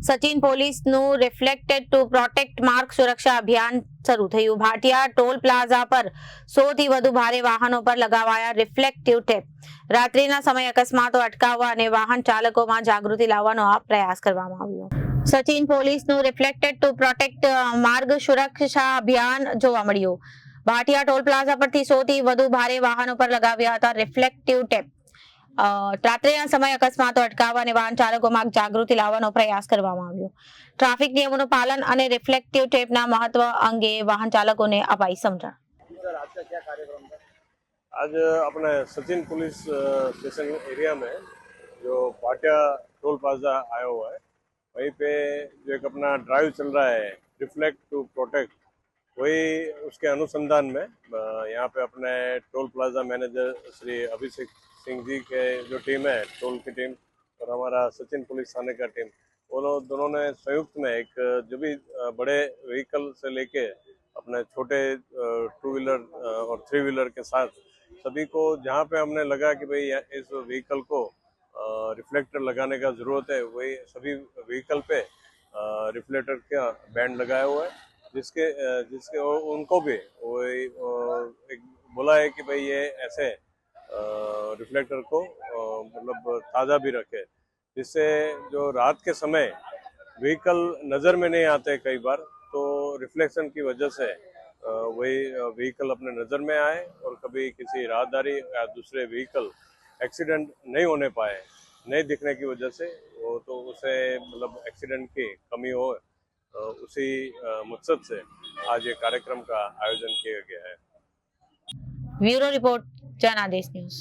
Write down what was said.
સચિન પોલીસનું reflected to protect માર્ગ સુરક્ષા અભિયાન શરૂ થયું। ભાટિયા ટોલ પ્લાઝા પર 100 થી વધુ ભારે વાહનો પર લગાવાયા રિફ્લેક્ટિવ ટેપ। રાત્રિના સમયે અકસ્માતો અટકાવવા અને વાહન ચાલકોમાં જાગૃતિ લાવવાનો આ પ્રયાસ કરવામાં આવ્યો। સચિન પોલીસનું રિફ્લેક્ટેડ ટુ પ્રોટેક્ટ માર્ગ સુરક્ષા અભિયાન જોવા મળ્યું। ભાટિયા ટોલ પ્લાઝા પરથી 100 થી વધુ ભારે વાહનો પર લગાવ્યા હતા રિફ્લેક્ટિવ ટેપ। રાત્રિના સમયે અકસ્માતો અટકાવવા અને વાહન ચાલકોમાં જાગૃતિ લાવવાનો પ્રયાસ કરવામાં આવ્યો। ટ્રાફિક નિયમોનું પાલન અને રિફ્લેક્ટિવ ટેપના મહત્વ અંગે વાહન ચાલકોને અપાઈ સમજણ। आज अपने सचिन पुलिस स्टेशन एरिया में जो भाटिया टोल प्लाजा आया हुआ है, वहीं पे जो एक अपना ड्राइव चल रहा है रिफ्लेक्ट टू प्रोटेक्ट, वही उसके अनुसंधान में यहाँ पे अपने toll plaza manager Shri Abhishek Singh ji के जो टीम है, टोल की टीम और हमारा सचिन पुलिस थाने का टीम, वो लोग दोनों ने संयुक्त में एक जो भी बड़े व्हीकल से लेके अपने छोटे 2 व्हीलर और 3 व्हीलर के साथ सभी को, जहाँ पे हमने लगा कि भाई इस व्हीकल को रिफ्लेक्टर लगाने का ज़रूरत है, वही सभी व्हीकल पे रिफ्लेक्टर का बैंड लगाया हुआ है, जिसके उनको भी वही एक बोला है कि भाई ये ऐसे रिफ्लेक्टर को मतलब ताज़ा भी रखे, जिससे जो रात के समय व्हीकल नज़र में नहीं आते कई बार, तो रिफ्लेक्शन की वजह से वही व्हीकल अपने नज़र में आए और कभी किसी राहदारी या दूसरे व्हीकल एक्सीडेंट नहीं होने पाए, नहीं दिखने की वजह से, वो तो उसे मतलब एक्सीडेंट की कमी हो, उसी मकसद से आज ये कार्यक्रम का आयोजन किया गया है। ब्यूरो रिपोर्ट जनादेश न्यूज।